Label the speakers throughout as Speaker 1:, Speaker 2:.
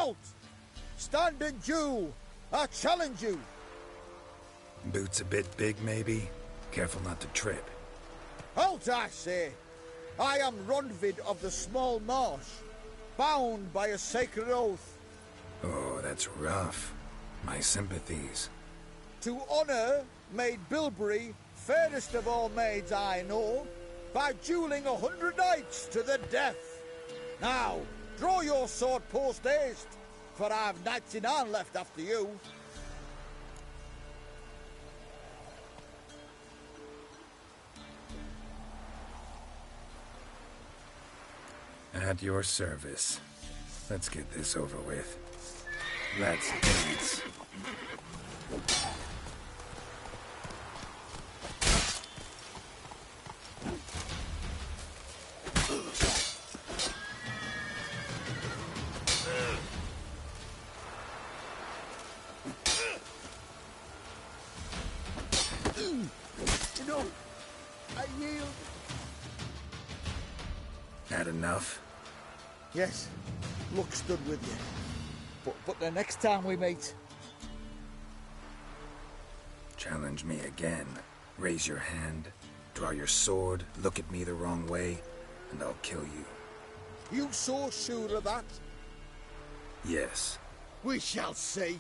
Speaker 1: Halt! Stand in duel! I challenge you!
Speaker 2: Boots a bit big, maybe? Careful not to trip.
Speaker 1: Halt, I say! I am Ronvid of the Small Marsh, bound by a sacred oath.
Speaker 2: Oh, that's rough. My sympathies.
Speaker 1: To honour Maid Bilberry, fairest of all maids I know, by duelling 100 knights to the death. Now, draw your sword post-haste, for I've 99 left after you.
Speaker 2: At your service. Let's get this over with. Let's dance.
Speaker 1: No, I yield.
Speaker 2: Had enough?
Speaker 1: Yes, luck stood with you. But the next time we meet...
Speaker 2: Challenge me again. Raise your hand, draw your sword, look at me the wrong way, and I'll kill you.
Speaker 1: You so sure of that?
Speaker 2: Yes.
Speaker 1: We shall see.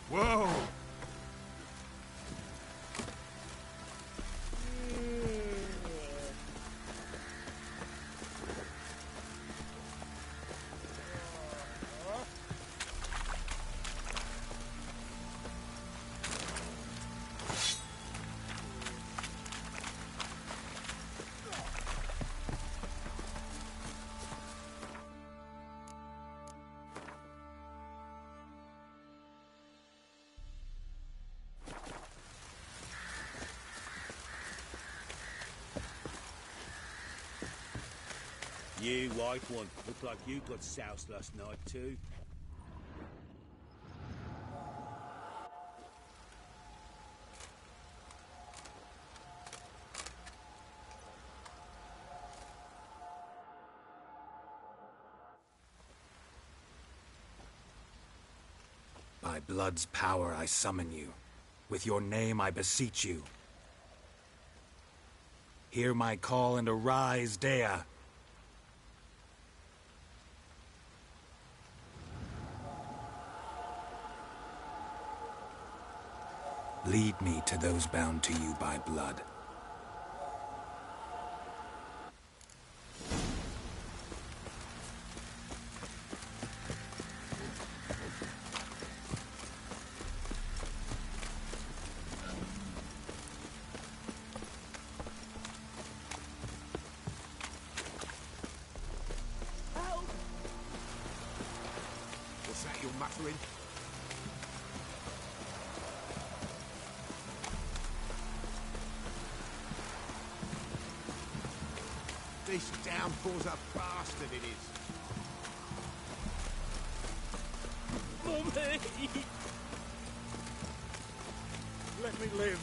Speaker 3: Whoa!
Speaker 4: You white one, look like you got soused last night too.
Speaker 2: By blood's power I summon you. With your name I beseech you. Hear my call and arise, Dea. Lead me to those bound to you by blood.
Speaker 3: you're muttering. This downpour's a bastard, it is.
Speaker 4: Mummy! Let me live.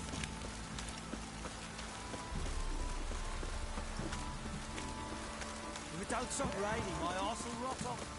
Speaker 4: If it don't stop raining, my arse will rot off.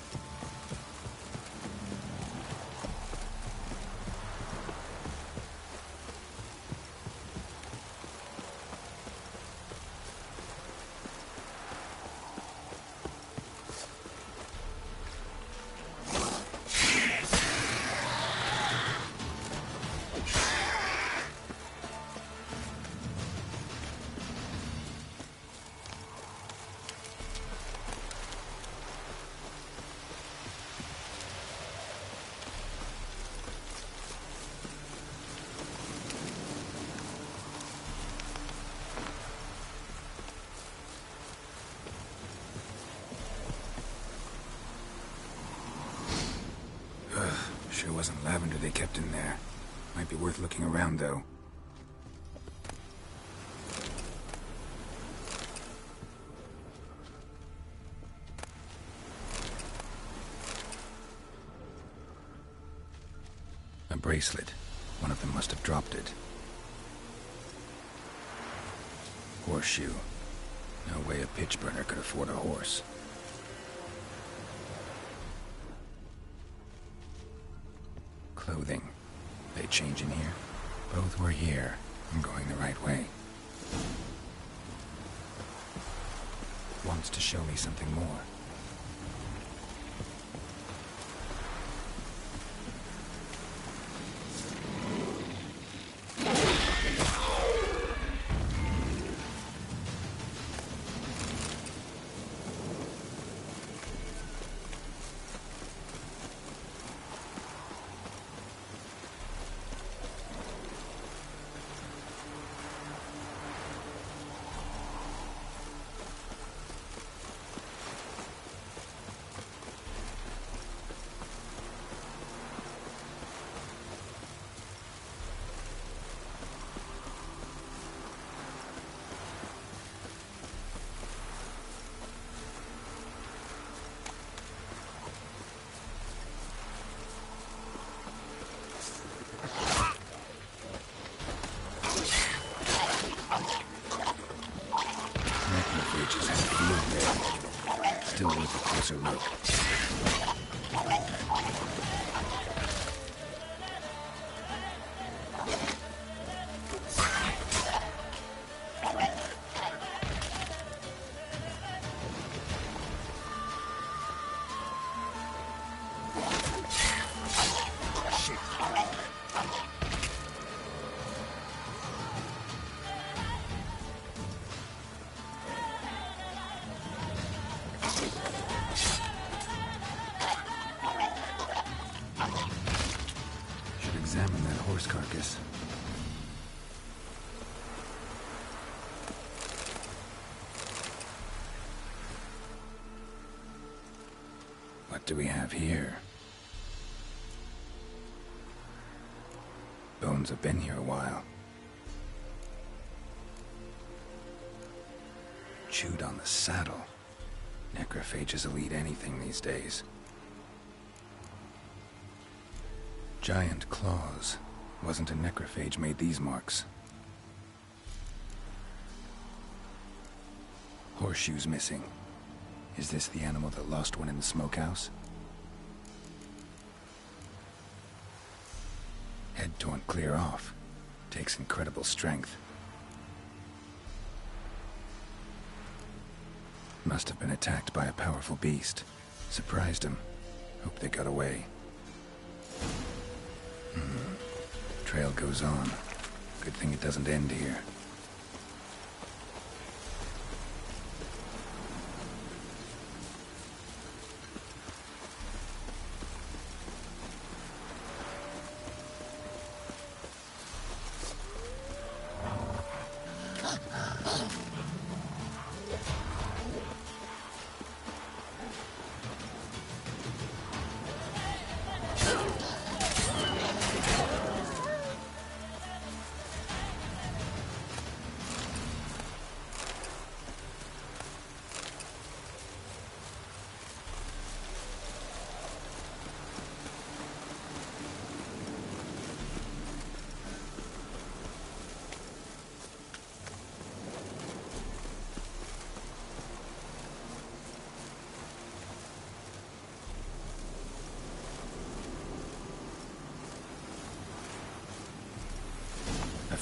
Speaker 2: Sure wasn't lavender they kept in there. Might be worth looking around, though. A bracelet. One of them must have dropped it. Horseshoe. No way a pitch burner could afford a horse. Clothing. They change in here? Both were here. I'm going the right way. Wants to show me something more. Still worth a closer look. Examine that horse carcass. What do we have here? Bones have been here a while. Chewed on the saddle. Necrophages will eat anything these days. Giant claws. Wasn't a necrophage made these marks. Horseshoes missing. Is this the animal that lost one in the smokehouse? Head torn clear off. Takes incredible strength. Must have been attacked by a powerful beast. Surprised him. Hope they got away. Trail goes on. Good thing it doesn't end here.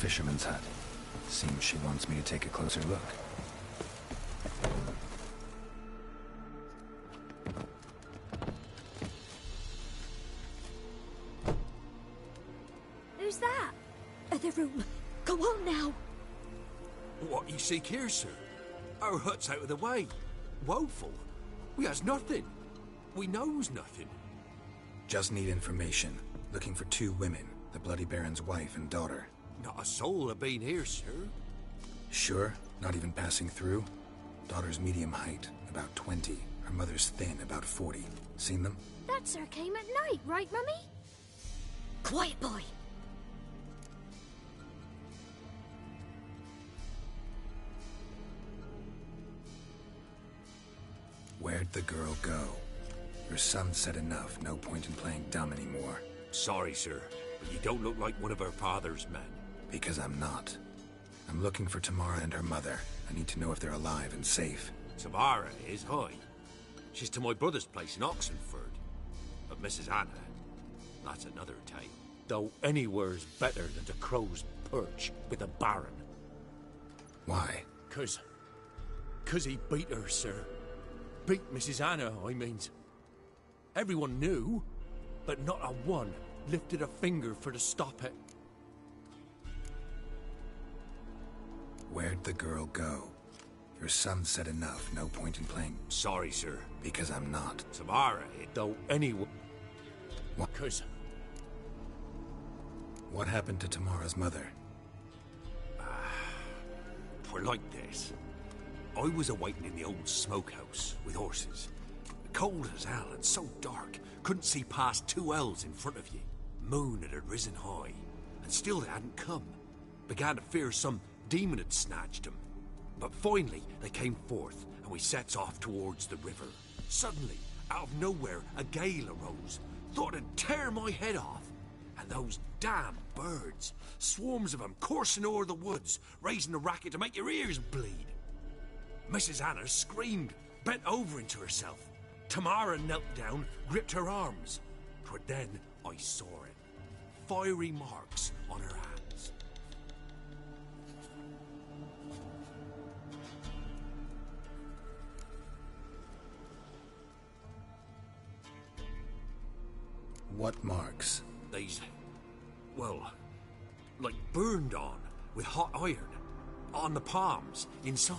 Speaker 2: fisherman's hut. Seems she wants me to take a closer look.
Speaker 5: Who's that? The room. Go on now.
Speaker 6: What you seek here, sir? Our hut's out of the way. Woeful. We has nothing. We knows nothing.
Speaker 2: Just need information. Looking for 2 women, the Bloody Baron's wife and daughter.
Speaker 6: Not a soul have been here, sir.
Speaker 2: Sure? Not even passing through? Daughter's medium height, about 20. Her mother's thin, about 40. Seen them?
Speaker 5: That sir came at night, right, Mummy? Quiet, boy.
Speaker 2: Where'd the girl go? Your son said enough, no point in playing dumb anymore.
Speaker 6: Sorry, sir, but you don't look like one of our father's men.
Speaker 2: Because I'm not. I'm looking for Tamara and her mother. I need to know if they're alive and safe.
Speaker 6: Tamara is, hi. She's to my brother's place in Oxenford. But Mrs. Anna, that's another tale. Though anywhere's better than the crow's perch with the Baron.
Speaker 2: Why?
Speaker 6: 'Cause he beat her, sir. Beat Mrs. Anna, I means. Everyone knew, but not a one lifted a finger for to stop it.
Speaker 2: Where'd the girl go? Your son said enough, no point in playing.
Speaker 6: Sorry, sir.
Speaker 2: Because I'm not.
Speaker 6: Tamara, though anyone...
Speaker 2: What?
Speaker 6: 'Cause...
Speaker 2: What happened to Tamara's mother?
Speaker 6: Twere like this. I was awaiting in the old smokehouse with horses. Cold as hell and so dark, couldn't see past 2 ells in front of you. Moon had risen high, and still they hadn't come. Began to fear some demon had snatched them. But finally they came forth, and we sets off towards the river. Suddenly, out of nowhere, a gale arose. Thought it'd tear my head off. And those damn birds, swarms of them coursing o'er the woods, raising a racket to make your ears bleed. Mrs. Anna screamed, bent over into herself. Tamara knelt down, gripped her arms. 'Twere then I saw it. Fiery marks on her hands.
Speaker 2: What marks?
Speaker 6: These, well, like burned on with hot iron. On the palms, inside.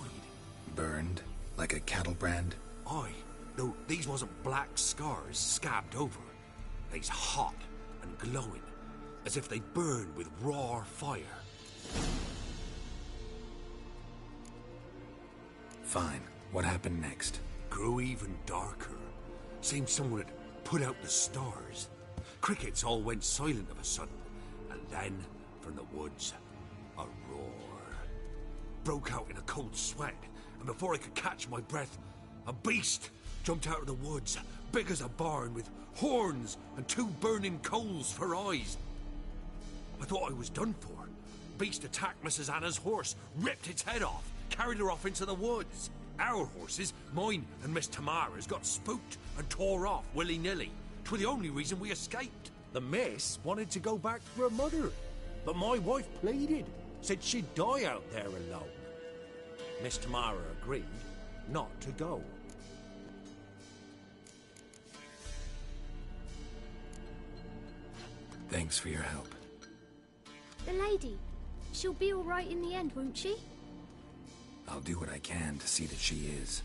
Speaker 2: Burned? Like a cattle brand?
Speaker 6: Aye, though these wasn't black scars scabbed over. They's hot and glowing, as if they burned with raw fire.
Speaker 2: Fine. What happened next?
Speaker 6: Grew even darker. Seemed someone had put out the stars. Crickets all went silent of a sudden, and then, from the woods, a roar. Broke out in a cold sweat, and before I could catch my breath, a beast jumped out of the woods, big as a barn, with horns and 2 burning coals for eyes. I thought I was done for. Beast attacked Mrs. Anna's horse, ripped its head off, carried her off into the woods. Our horses, mine and Miss Tamara's, got spooked and tore off willy-nilly. 'Twere the only reason we escaped. The miss wanted to go back to her mother, but my wife pleaded, said she'd die out there alone. Miss Tamara agreed not to go.
Speaker 2: Thanks for your help.
Speaker 5: The lady. She'll be all right in the end, won't she?
Speaker 2: I'll do what I can to see that she is.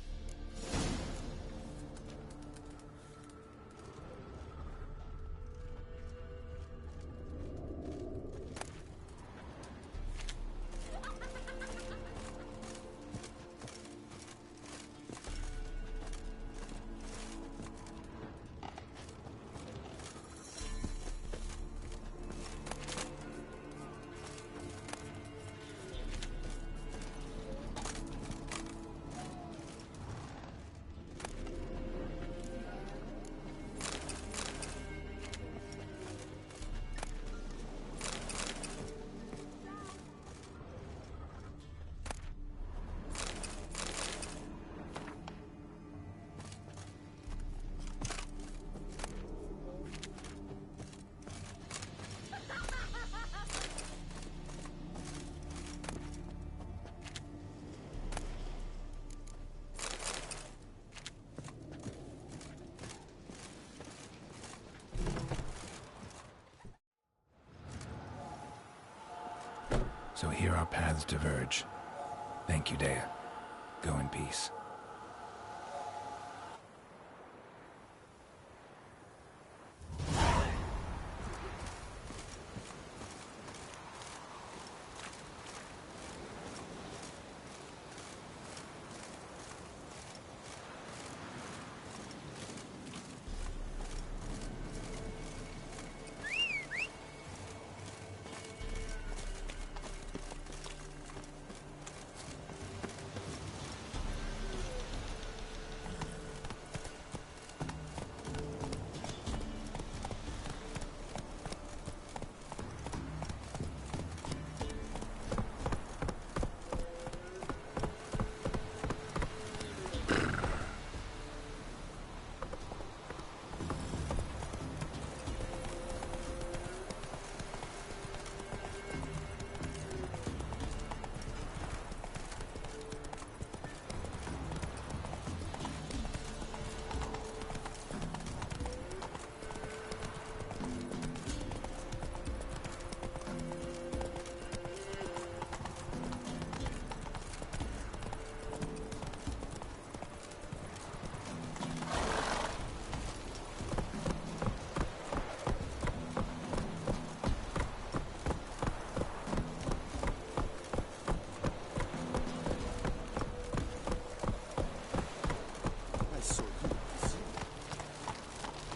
Speaker 2: So here our paths diverge. Thank you, Dea. Go in peace.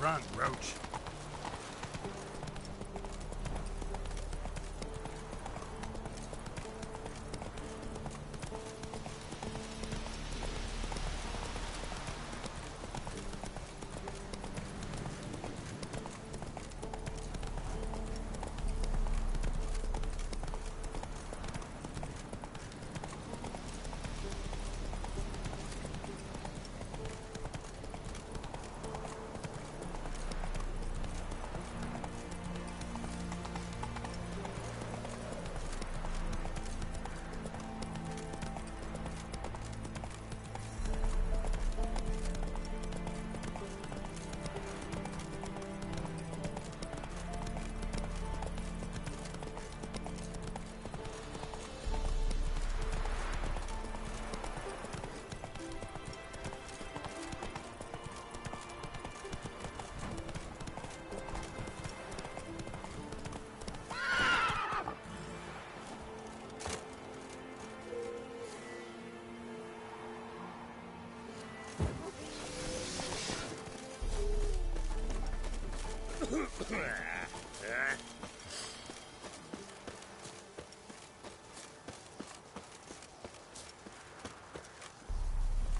Speaker 3: Run, Roach.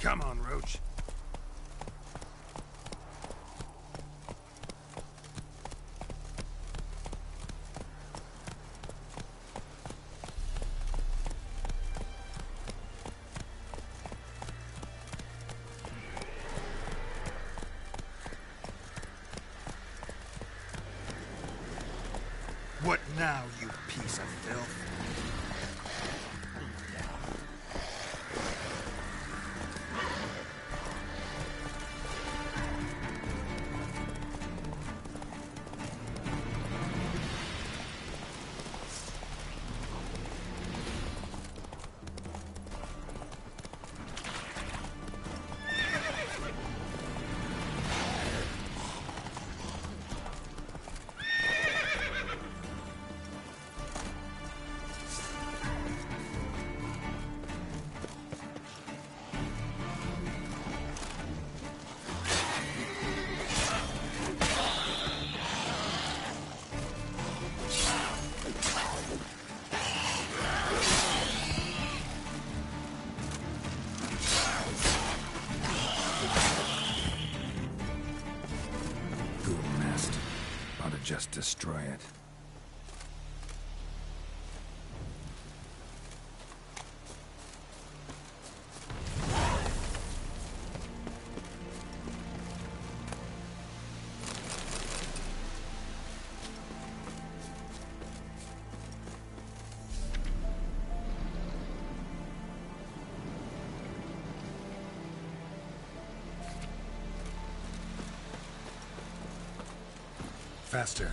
Speaker 3: Come on, Roach. What now, you piece of filth?
Speaker 2: Just destroy it.
Speaker 3: Faster.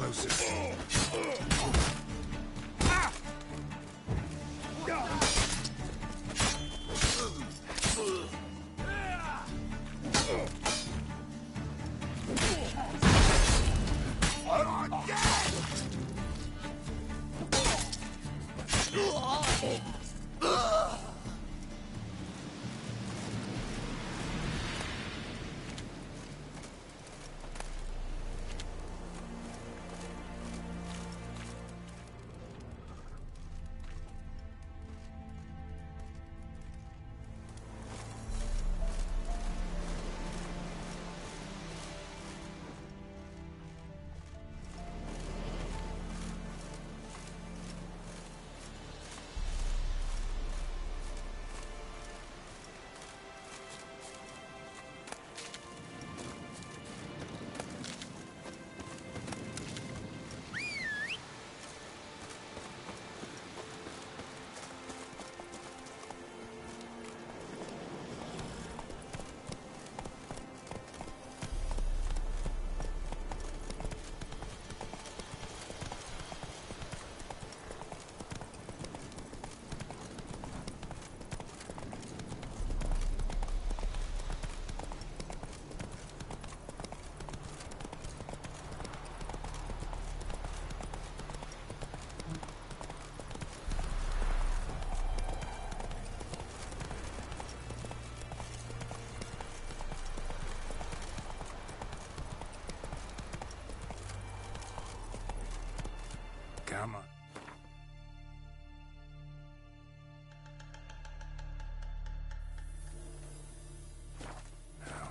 Speaker 2: closer. Come on. Now.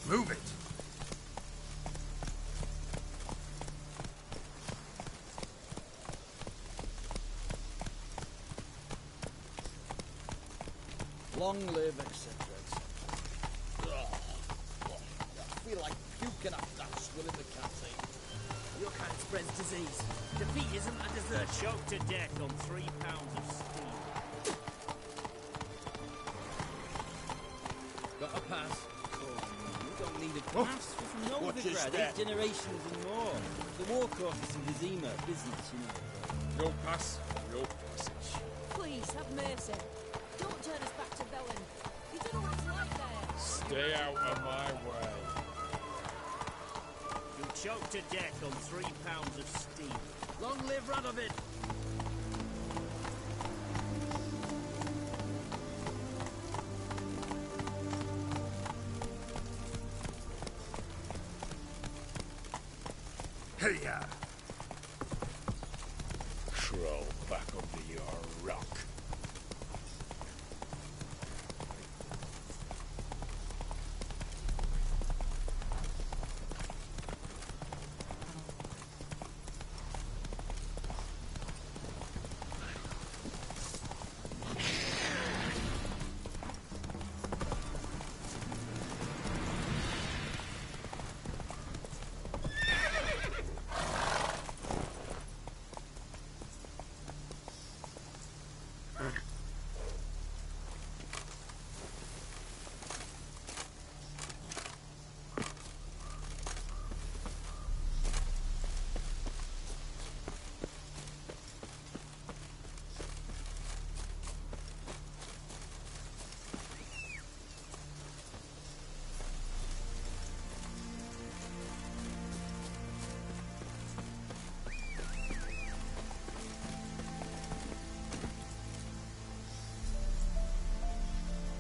Speaker 2: Move it!
Speaker 1: Long live, etc. I feel like puking after that swill in the canteen.
Speaker 4: Your kind spreads disease. Defeatism and desert. Choked to death on 3 pounds of steam. Got a pass. You don't need a pass. We're from Novigrad, 8 generations and more. The war courses in Vizima, business, you know.
Speaker 7: No pass, no passage.
Speaker 8: Please, have mercy. Don't turn us back to Velen. You don't know what it's like there.
Speaker 7: Stay out of my way.
Speaker 4: You'll choke to death on 3 pounds of steam. Long live Radovid!
Speaker 2: Hey-ya!
Speaker 7: Crawl back under your rock.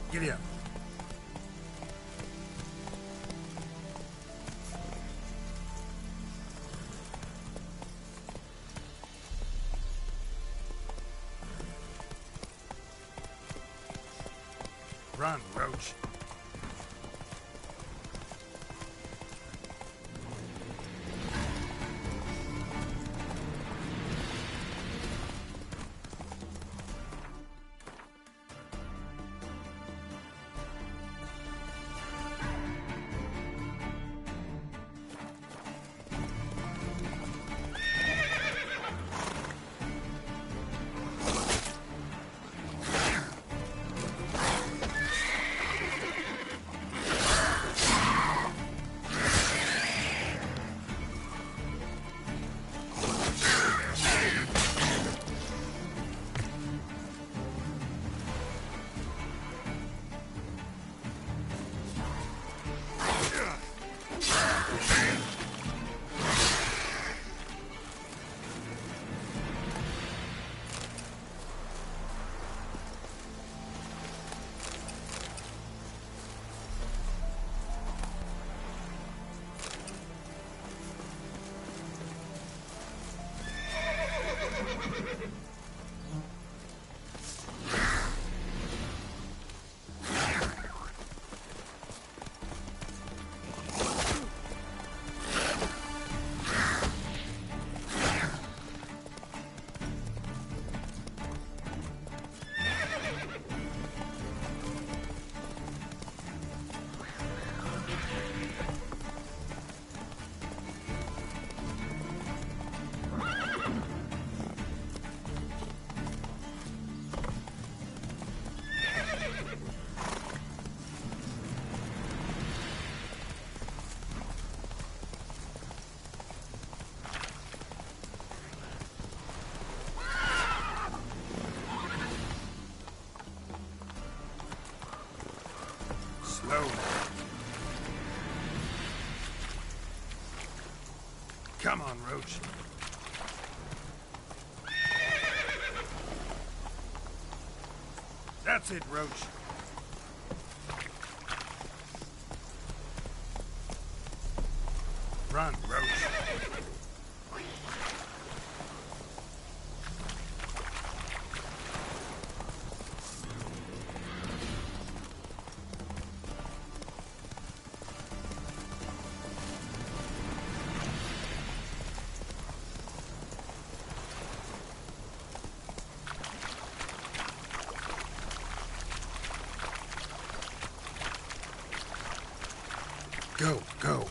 Speaker 2: Giddy up. Run, Roach. Slow now. Come on, Roach. That's it, Roach. Run, Roach. Go, go.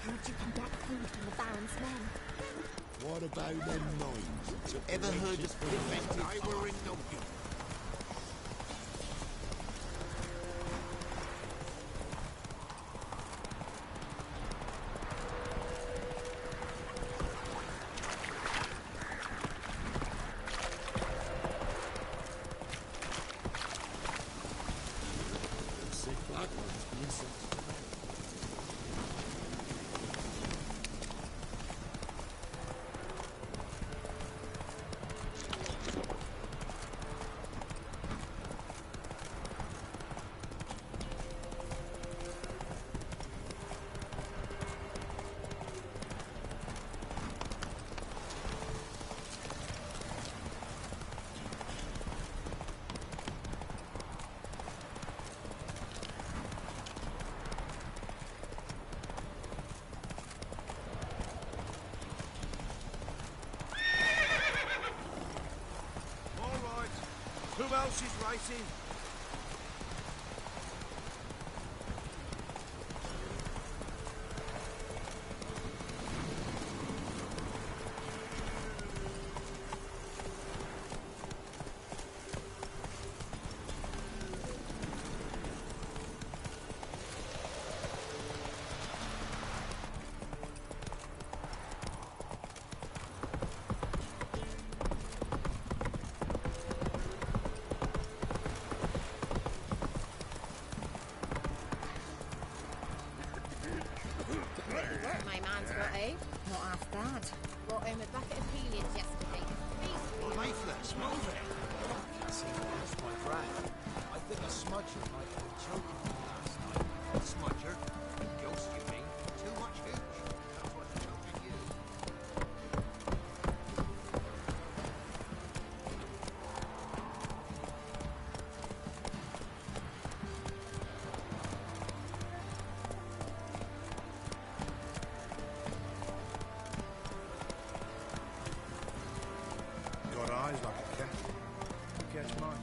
Speaker 5: How'd you come back food from the Baron's men?
Speaker 3: What about them mines? Ever heard of preventive? I were in no good. Who else is racing?
Speaker 8: My man's got a. Not half bad. Brought home a bucket of peelings yesterday.
Speaker 3: Leaflets, move it. Can't see what else my drag. I think a smudger might have been choking me last night. Smudger? Ghost, you mean? Too much hooch. That's what's choking you.
Speaker 9: Got eyes like a cat. You catch mine.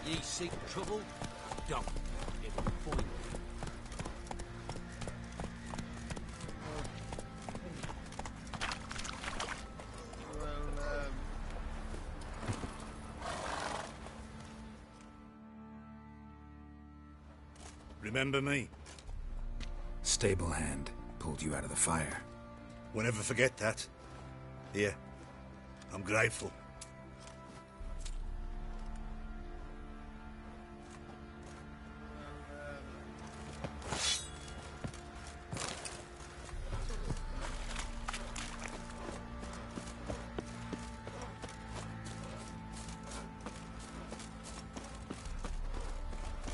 Speaker 3: Ye seek trouble? Don't. It'll find you.
Speaker 9: Remember me?
Speaker 2: Stable hand pulled you out of the fire.
Speaker 9: We'll never forget that. Here. I'm grateful.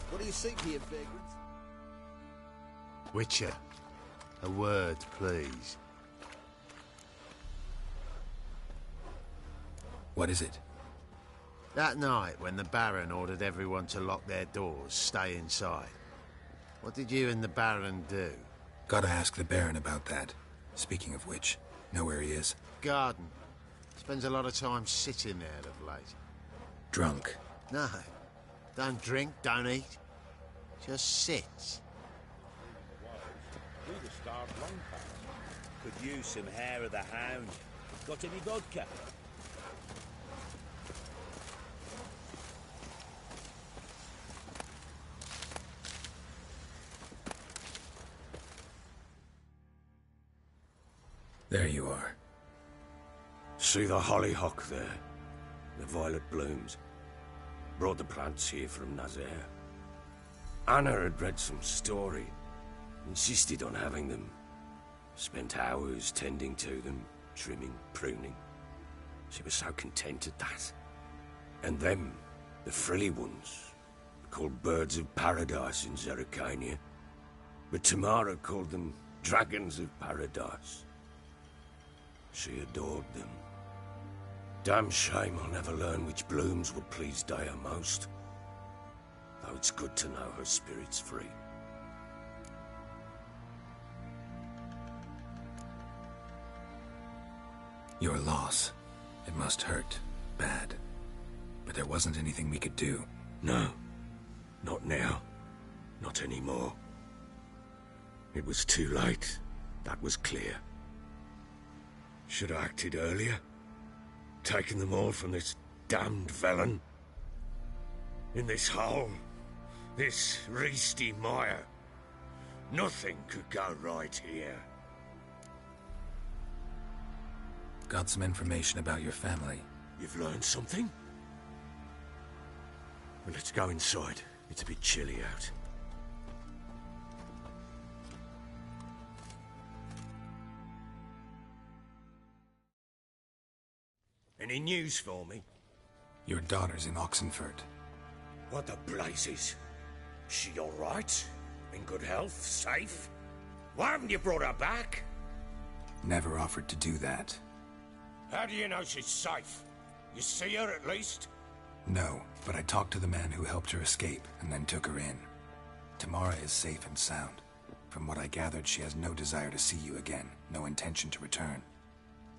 Speaker 3: What do you seek here, vagrant?
Speaker 10: Witcher, a word, please.
Speaker 2: What is it?
Speaker 10: That night when the Baron ordered everyone to lock their doors, stay inside. What did you and the Baron do?
Speaker 2: Gotta ask the Baron about that. Speaking of which, know where he is?
Speaker 10: Garden. Spends a lot of time sitting there of late.
Speaker 2: Drunk.
Speaker 10: No. Don't drink, don't eat. Just sits.
Speaker 7: We'd have starved long past.
Speaker 3: Could use some hair of the hound. Got any vodka?
Speaker 2: There you are.
Speaker 6: See the hollyhock there? The violet blooms. Brought the plants here from Nazaire. Anna had read some story. Insisted on having them. Spent hours tending to them, trimming, pruning. She was so content at that. And them, the frilly ones, called birds of paradise in Zerrikania. But Tamara called them dragons of paradise. She adored them. Damn shame I'll never learn which blooms would please Dea most. Though it's good to know her spirit's free.
Speaker 2: Your loss. It must hurt. Bad. But there wasn't anything we could do.
Speaker 6: No. Not now. Not anymore. It was too late. That was clear. Should have acted earlier. Taken them all from this damned Velen. In this hole. This reesty mire. Nothing could go right here.
Speaker 2: Got some information about your family.
Speaker 6: You've learned something? Well, let's go inside. It's a bit chilly out. Any news for me?
Speaker 2: Your daughter's in Oxenfurt.
Speaker 6: What the blazes? She all right? In good health? Safe? Why haven't you brought her back?
Speaker 2: Never offered to do that.
Speaker 6: How do you know she's safe? You see her at least?
Speaker 2: No, but I talked to the man who helped her escape and then took her in. Tamara is safe and sound. From what I gathered, she has no desire to see you again, no intention to return.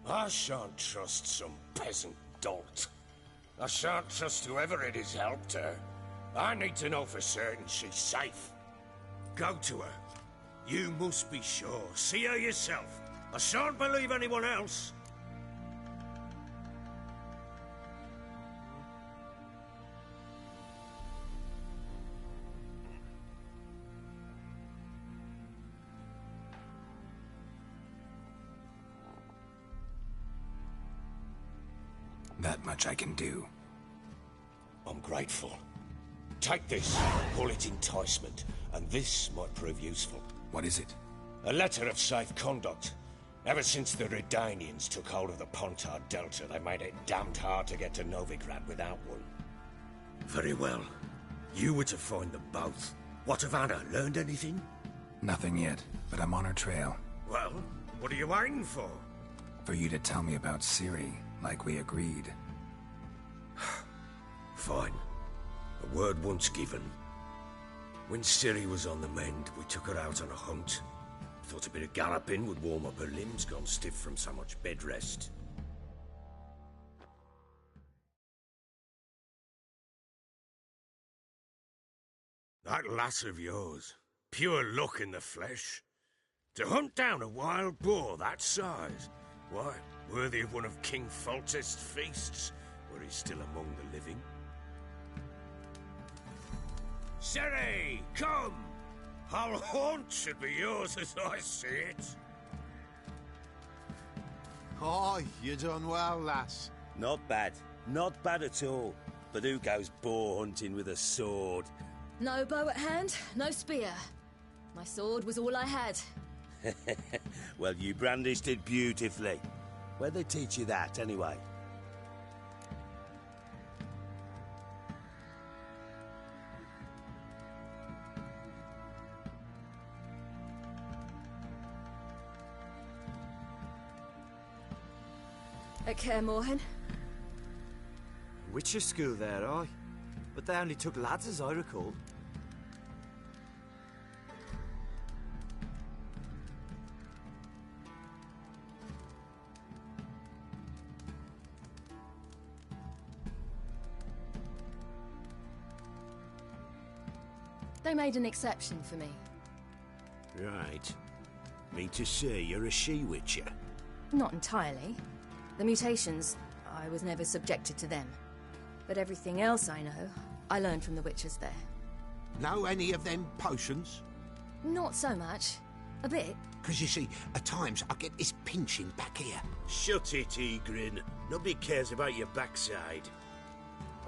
Speaker 6: I shan't trust some peasant
Speaker 11: dolt. I shan't trust whoever it is helped her. I need to know for certain she's safe. Go to her. You must be sure. See her yourself. I shan't believe anyone else.
Speaker 2: That much I can do.
Speaker 11: I'm grateful. Take this, call it enticement, and this might prove useful.
Speaker 2: What is it?
Speaker 11: A letter of safe conduct. Ever since the Redanians took hold of the Pontar Delta, they made it damned hard to get to Novigrad without one. Very well. You were to find them both. What of Anna? Learned anything?
Speaker 2: Nothing yet, but I'm on her trail.
Speaker 11: Well, what are you waiting for?
Speaker 2: For you to tell me about Ciri, like we agreed.
Speaker 11: Fine. A word once given. When Ciri was on the mend, we took her out on a hunt. Thought a bit of galloping would warm up her limbs, gone stiff from so much bed rest. That lass of yours, pure luck in the flesh. To hunt down a wild boar that size, why, worthy of one of King Foltest's feasts, where he's still among the living. Ciri, come! Our haunt should be yours as I see it.
Speaker 10: Oh, you done well, lass.
Speaker 12: Not bad. Not bad at all. But who goes boar hunting with a sword?
Speaker 8: No bow at hand, no spear. My sword was all I had.
Speaker 12: Well, you brandished it beautifully. Where'd they teach you that, anyway?
Speaker 8: At Kaer Morhen.
Speaker 13: Witcher school there, aye. But they only took lads, as I recall.
Speaker 8: They made an exception for me.
Speaker 11: Right. Mean to say you're a she-witcher?
Speaker 8: Not entirely. The mutations, I was never subjected to them. But everything else I know, I learned from the witches there.
Speaker 6: Know any of them potions?
Speaker 8: Not so much. A bit.
Speaker 6: Because you see, at times I get this pinching back here.
Speaker 11: Shut it, Egrin. Nobody cares about your backside.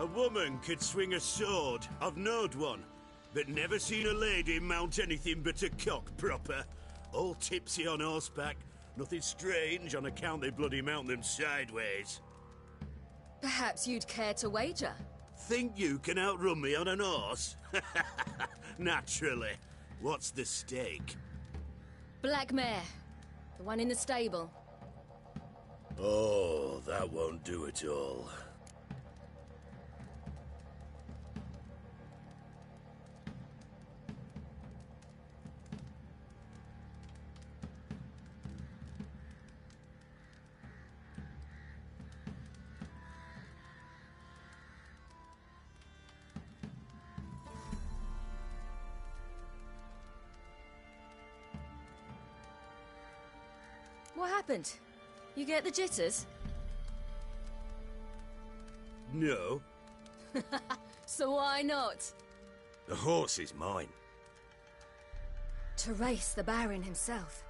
Speaker 11: A woman could swing a sword. I've knowed one. But never seen a lady mount anything but a cock proper. All tipsy on horseback. Nothing strange on account they bloody mount them sideways.
Speaker 8: Perhaps you'd care to wager?
Speaker 11: Think you can outrun me on an horse? Naturally. What's the stake?
Speaker 8: Black mare. The one in the stable.
Speaker 11: Oh, that won't do it all.
Speaker 8: What happened? You get the jitters?
Speaker 11: No.
Speaker 8: So why not?
Speaker 11: The horse is mine.
Speaker 8: To race the Baron himself.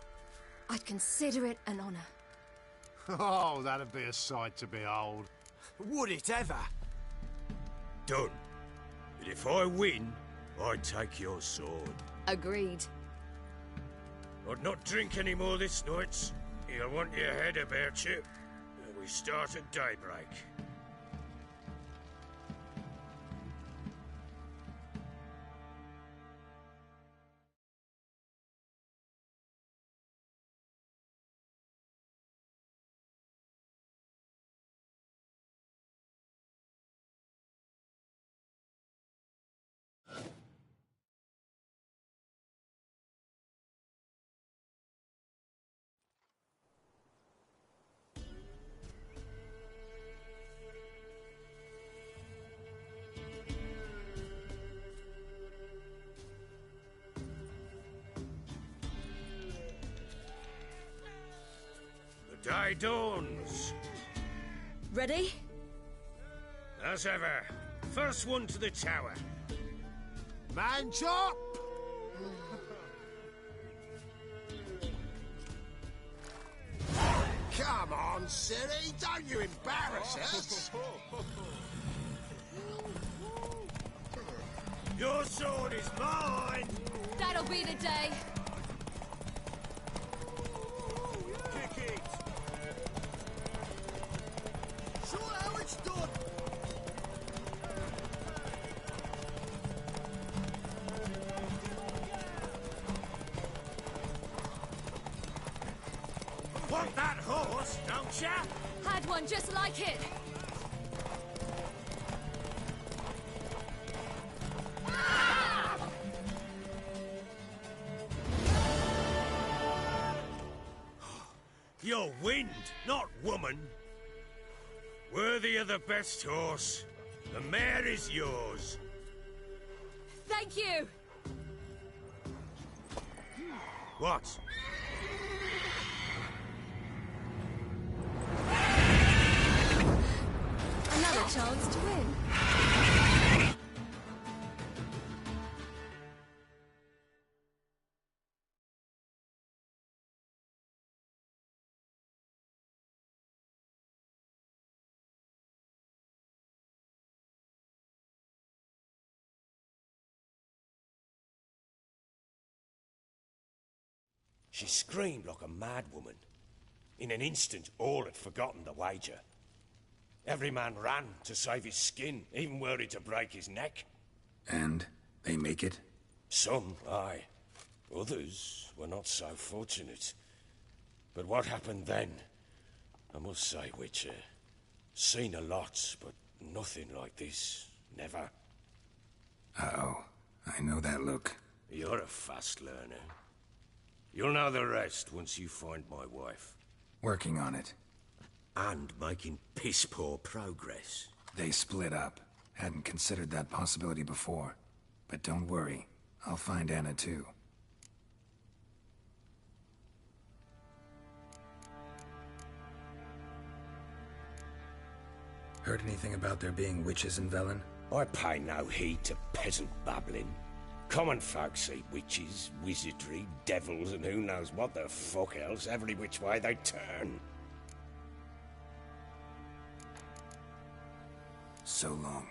Speaker 8: I'd consider it an honor.
Speaker 10: Oh, that'd be a sight to behold.
Speaker 13: Would it ever?
Speaker 11: Done. But if I win, I take your sword.
Speaker 8: Agreed.
Speaker 11: I'd not drink any more this night. You'll want your head about you. We start at daybreak. Day dawns.
Speaker 8: Ready?
Speaker 11: As ever. First one to the tower.
Speaker 10: Man chop! Come on, silly, don't you embarrass us!
Speaker 11: Your sword is mine!
Speaker 8: That'll be the day.
Speaker 11: Kick it!
Speaker 1: Show how it's done!
Speaker 11: Want that horse, don't ya?
Speaker 8: Had one just like it.
Speaker 11: You're wind, not woman. Worthy of the best horse. The mare is yours.
Speaker 8: Thank you.
Speaker 11: What?
Speaker 8: Another chance to win.
Speaker 11: She screamed like a mad woman. In an instant, all had forgotten the wager. Every man ran to save his skin, even were it to break his neck.
Speaker 2: And they make it?
Speaker 11: Some, aye. Others were not so fortunate. But what happened then? I must say, Witcher, seen a lot, but nothing like this. Never.
Speaker 2: Uh-oh. I know that look.
Speaker 11: You're a fast learner. You'll know the rest once you find my wife.
Speaker 2: Working on it.
Speaker 11: And making piss-poor progress.
Speaker 2: They split up. Hadn't considered that possibility before. But don't worry. I'll find Anna too. Heard anything about there being witches in Velen?
Speaker 11: I pay no heed to peasant babbling. Common folk see witches, wizardry, devils, and who knows what the fuck else every which way they turn.
Speaker 2: So long.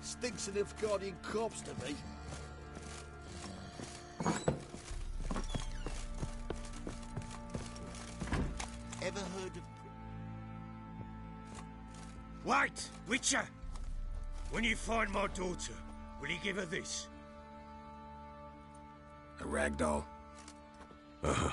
Speaker 1: Stinks of Nilfgaardian corpse to me. Ever heard of...
Speaker 11: Wait, Witcher! When you find my daughter, will you give her this?
Speaker 2: A ragdoll?
Speaker 11: Uh-huh.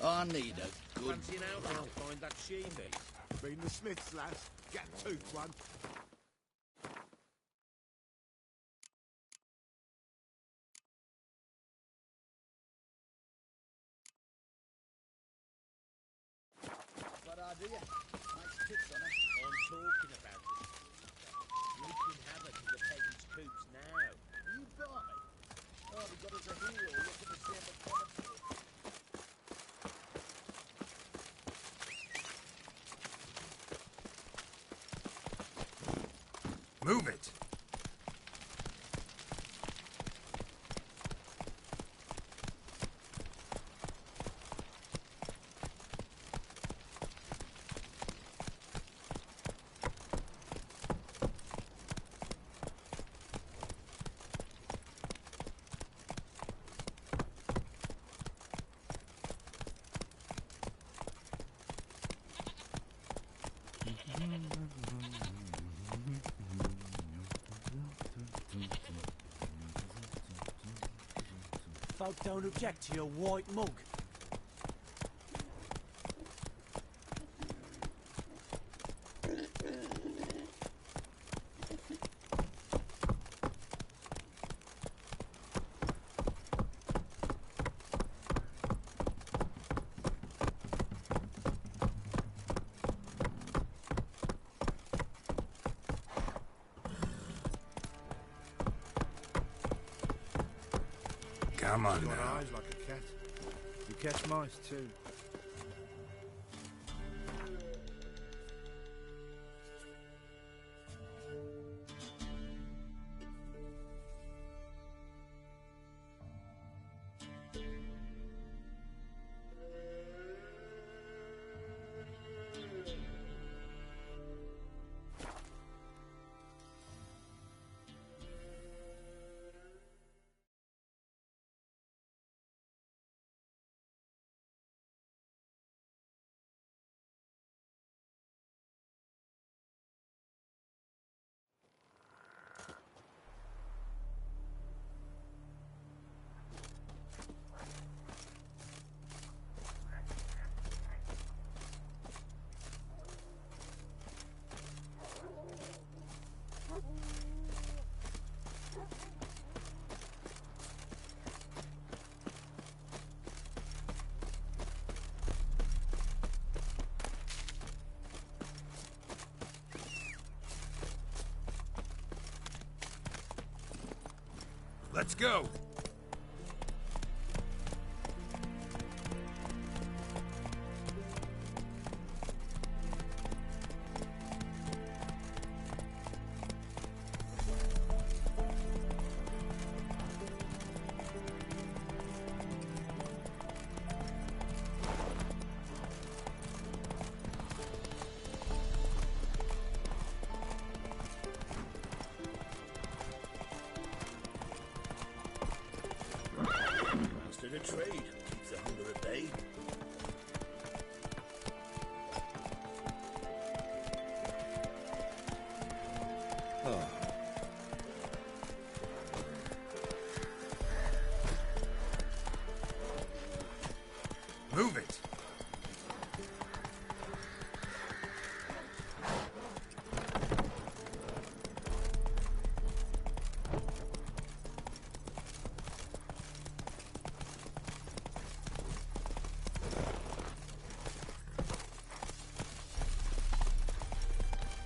Speaker 1: I need a good...
Speaker 11: Fancy out how to find that she-beast?
Speaker 10: Been the Smiths, lass. Get a tooth one.
Speaker 1: But idea. Nice tips on it.
Speaker 4: I'm talking about it. Wreaking havoc in the peasants' coops now.
Speaker 1: You buy? Oh, we got us a hero. Look at the same of
Speaker 2: Move it!
Speaker 3: Folk don't object to your white mug.
Speaker 2: Come on
Speaker 9: Got
Speaker 2: now.
Speaker 9: eyes like a cat. You catch mice too.
Speaker 2: Let's go!
Speaker 11: Master of trade keeps the hunger at bay.
Speaker 2: Move it!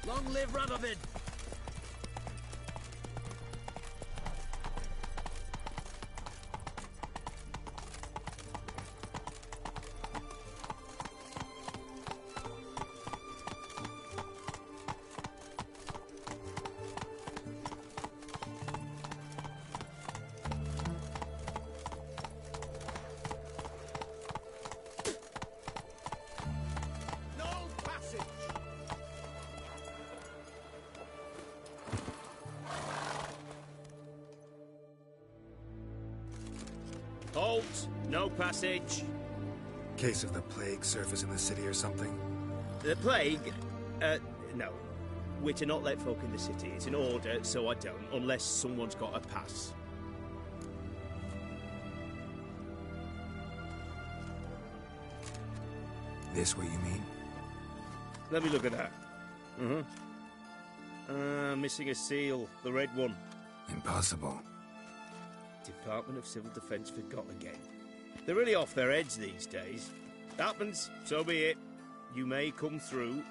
Speaker 3: Long live Radovid! No passage!
Speaker 12: Halt! No passage.
Speaker 2: Case of the plague surface in the city or something?
Speaker 12: The plague? No. We're to not let folk in the city. It's an order, so I don't, unless someone's got a pass.
Speaker 2: This what you mean?
Speaker 12: Let me look at that. Missing a seal. The red one.
Speaker 2: Impossible.
Speaker 12: Department of Civil Defence forgot again. They're really off their heads these days. Happens, so be it. You may come through.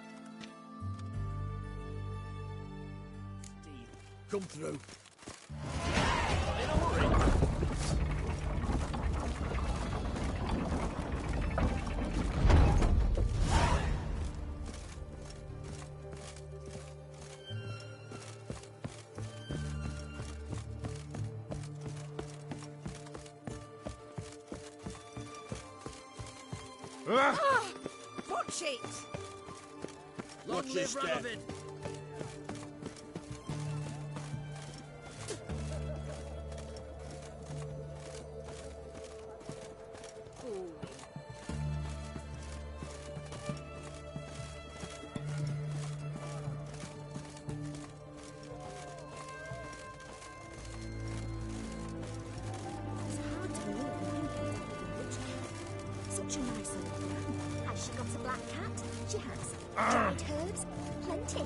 Speaker 3: Come through.
Speaker 8: Watch it!
Speaker 3: Long live Radovid!
Speaker 14: Such a nice old man. Has she got a black cat? She has. Dried herbs? Plenty. The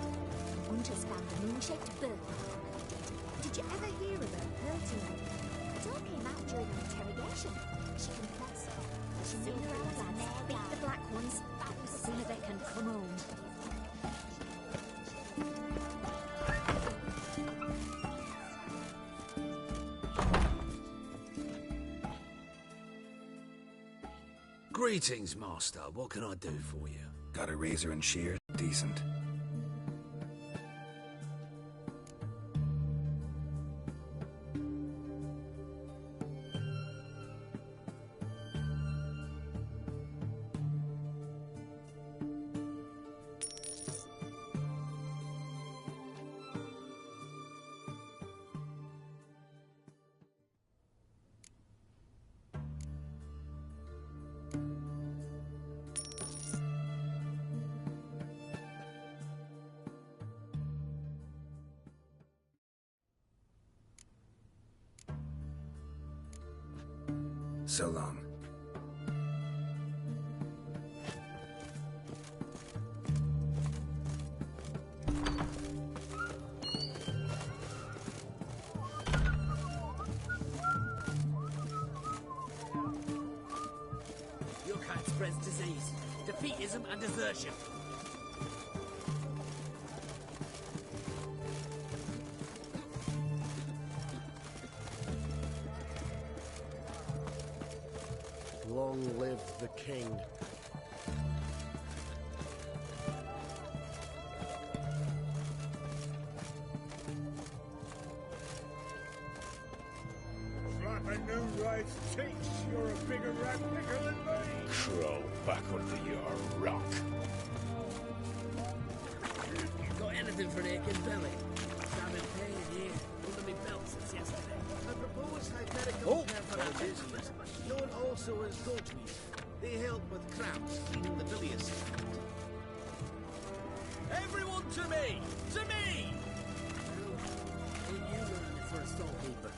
Speaker 14: hunters found a moon-shaped birthmark on her deed. Did you ever hear of her hurting? It all came out during her interrogation. She confessed. She knew her own lads beat the black ones. The sooner they can come home.
Speaker 6: Greetings, Master. What can I do for you?
Speaker 2: Got a razor and shears? Decent. So long.
Speaker 3: Your kind spreads disease, defeatism and desertion.
Speaker 15: Long live the king.
Speaker 7: Flapping new rights teach. You're a bigger rat picker than me. Crow back under your rock.
Speaker 3: Got anything for an aching belly? I'm in pain here, under my belt since yesterday.
Speaker 13: I propose hyperical care for our disease, known also as goat meat. They help with cramps, cleaning the bilious.
Speaker 3: Everyone to me! To me! Will you learn for a storekeeper?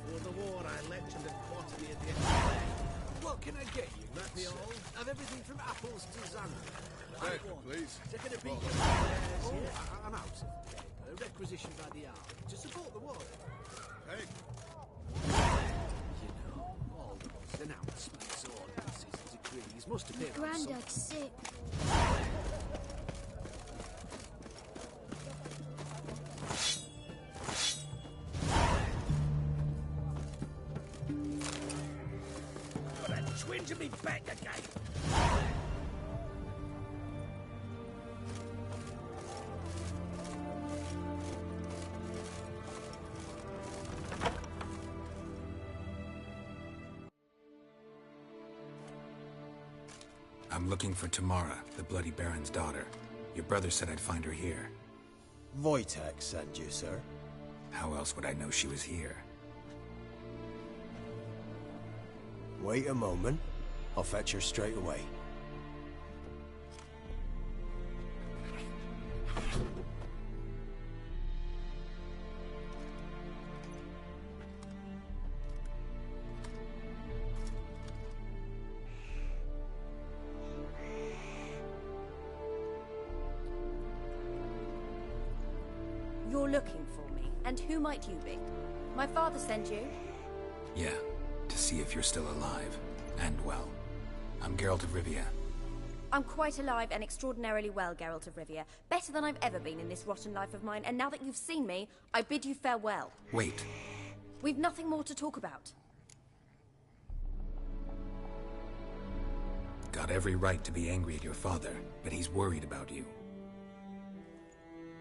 Speaker 13: For the war, I lectured at Quarterly at the end of the day.
Speaker 3: What can I get you?
Speaker 13: That be all? Have everything from apples to Xanadu.
Speaker 7: Please.
Speaker 3: Taking a beat.
Speaker 13: I'm out. Requisitioned by the hour to support the war.
Speaker 7: Hey.
Speaker 13: You know, all those announcements, ordinances, and decrees must appear on some...
Speaker 5: Grandad's sick.
Speaker 3: Got a twinge of me back again.
Speaker 2: I'm looking for Tamara, the Bloody Baron's daughter. Your brother said I'd find her here.
Speaker 16: Wojtek sent you, sir.
Speaker 2: How else would I know she was here?
Speaker 16: Wait a moment. I'll fetch her straight away.
Speaker 8: You're looking for me, and who might you be? My father sent you?
Speaker 2: Yeah, to see if you're still alive. And well. I'm Geralt of Rivia.
Speaker 8: I'm quite alive and extraordinarily well, Geralt of Rivia. Better than I've ever been in this rotten life of mine, and now that you've seen me, I bid you farewell.
Speaker 2: Wait.
Speaker 8: We've nothing more to talk about.
Speaker 2: Got every right to be angry at your father, but he's worried about you.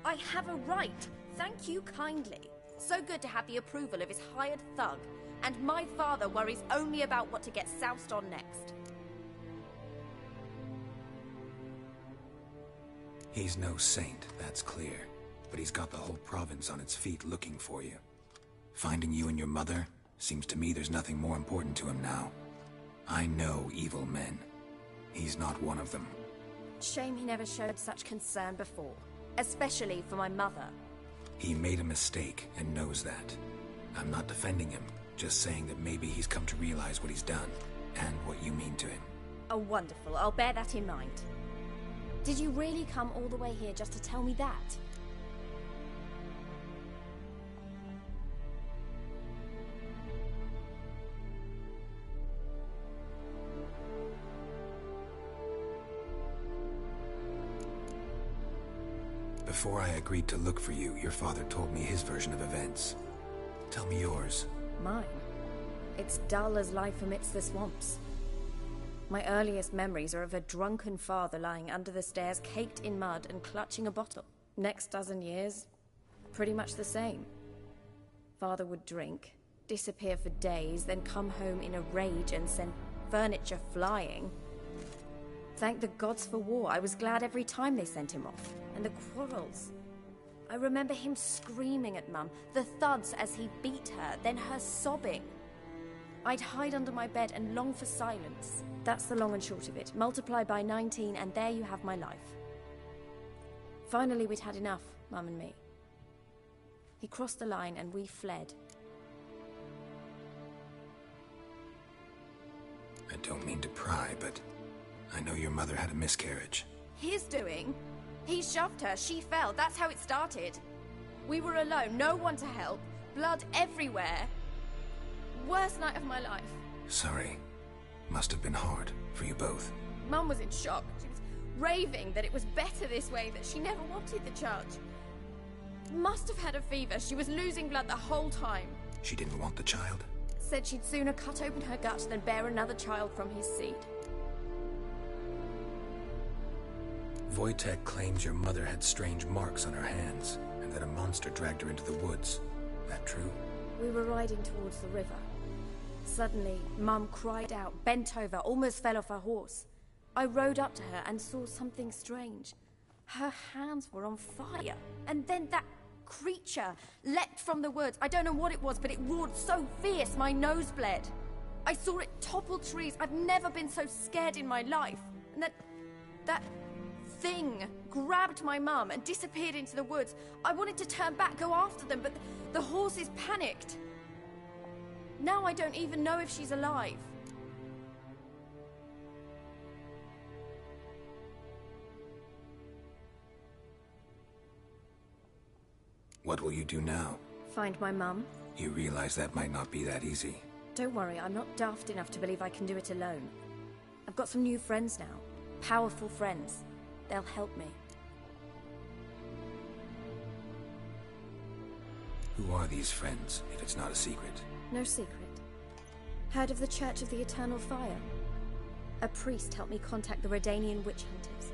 Speaker 8: I have a right. Thank you kindly. So good to have the approval of his hired thug. And my father worries only about what to get soused on next.
Speaker 2: He's no saint, that's clear. But he's got the whole province on its feet looking for you. Finding you and your mother, seems to me there's nothing more important to him now. I know evil men. He's not one of them.
Speaker 8: Shame he never showed such concern before. Especially for my mother.
Speaker 2: He made a mistake and knows that. I'm not defending him, just saying that maybe he's come to realize what he's done, and what you mean to him.
Speaker 8: Oh, wonderful. I'll bear that in mind. Did you really come all the way here just to tell me that?
Speaker 2: Before I agreed to look for you, your father told me his version of events. Tell me yours.
Speaker 8: Mine? It's dull as life amidst the swamps. My earliest memories are of a drunken father lying under the stairs, caked in mud and clutching a bottle. Next dozen years, pretty much the same. Father would drink, disappear for days, then come home in a rage and send furniture flying. Thank the gods for war. I was glad every time they sent him off. And the quarrels. I remember him screaming at Mum, the thuds as he beat her, then her sobbing. I'd hide under my bed and long for silence. That's the long and short of it. Multiply by 19 and there you have my life. Finally we'd had enough, Mum and me. He crossed the line and we fled.
Speaker 2: I don't mean to pry, but I know your mother had a miscarriage.
Speaker 8: His doing? He shoved her, she fell, that's how it started. We were alone, no one to help, blood everywhere. Worst night of my life.
Speaker 2: Sorry. Must have been hard for you both.
Speaker 8: Mum was in shock. She was raving that it was better this way, that she never wanted the charge. Must have had a fever, she was losing blood the whole time.
Speaker 2: She didn't want the child?
Speaker 8: Said she'd sooner cut open her gut than bear another child from his seed.
Speaker 2: Wojtek claims your mother had strange marks on her hands, and that a monster dragged her into the woods. That true?
Speaker 8: We were riding towards the river. Suddenly, Mum cried out, bent over, almost fell off her horse. I rode up to her and saw something strange. Her hands were on fire. And then that creature leapt from the woods. I don't know what it was, but it roared so fierce my nose bled. I saw it topple trees. I've never been so scared in my life. And that thing grabbed my mum and disappeared into the woods. I wanted to turn back, go after them, but the horses panicked. Now I don't even know if she's alive.
Speaker 2: What will you do now?
Speaker 8: Find my mum.
Speaker 2: You realize that might not be that easy.
Speaker 8: Don't worry, I'm not daft enough to believe I can do it alone. I've got some new friends now. Powerful friends. They'll help me.
Speaker 2: Who are these friends, if it's not a secret?
Speaker 8: No secret. Heard of the Church of the Eternal Fire? A priest helped me contact the Redanian witch hunters.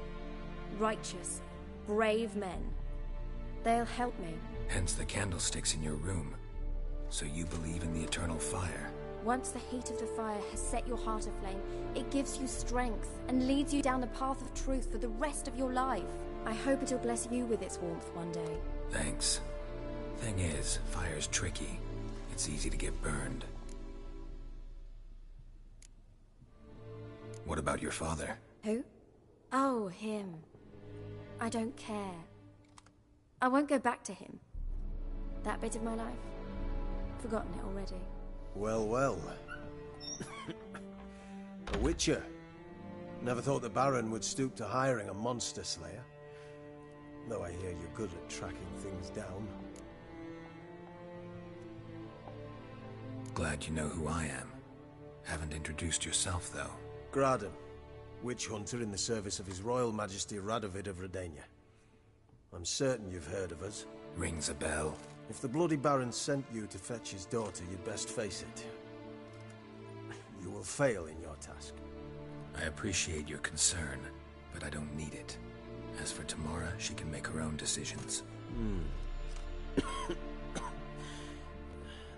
Speaker 8: Righteous, brave men. They'll help me.
Speaker 2: Hence the candlesticks in your room. So you believe in the eternal fire?
Speaker 8: Once the heat of the fire has set your heart aflame, it gives you strength and leads you down the path of truth for the rest of your life. I hope it'll bless you with its warmth one day.
Speaker 2: Thanks. Thing is, fire's tricky. It's easy to get burned. What about your father?
Speaker 8: Who? Oh, him. I don't care. I won't go back to him. That bit of my life? Forgotten it already.
Speaker 16: Well, well. A witcher. Never thought the Baron would stoop to hiring a monster slayer. Though I hear you're good at tracking things down.
Speaker 2: Glad you know who I am. Haven't introduced yourself, though.
Speaker 16: Graden, witch hunter in the service of His Royal Majesty Radovid of Redania. I'm certain you've heard of us.
Speaker 2: Rings a bell.
Speaker 16: If the Bloody Baron sent you to fetch his daughter, you'd best face it. You will fail in your task.
Speaker 2: I appreciate your concern, but I don't need it. As for Tamara, she can make her own decisions.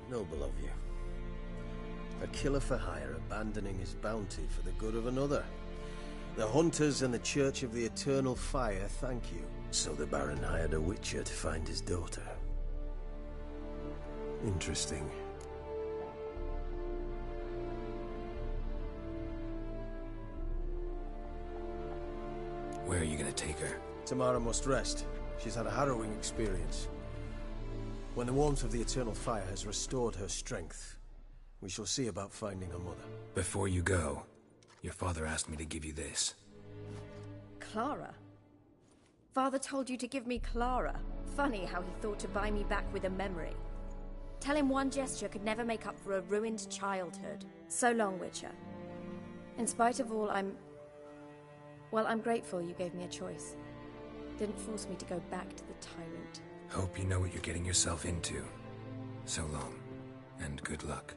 Speaker 16: Noble of you. A killer for hire abandoning his bounty for the good of another. The Hunters and the Church of the Eternal Fire thank you.
Speaker 17: So the Baron hired a witcher to find his daughter.
Speaker 16: Interesting.
Speaker 2: Where are you gonna take her?
Speaker 16: Tamara must rest. She's had a harrowing experience. When the warmth of the Eternal Fire has restored her strength, we shall see about finding her mother.
Speaker 2: Before you go, your father asked me to give you this.
Speaker 8: Clara? Father told you to give me Clara. Funny how he thought to buy me back with a memory. Tell him one gesture could never make up for a ruined childhood. So long, Witcher. In spite of all, I'm grateful you gave me a choice. Didn't force me to go back to the tyrant.
Speaker 2: Hope you know what you're getting yourself into. So long, and good luck.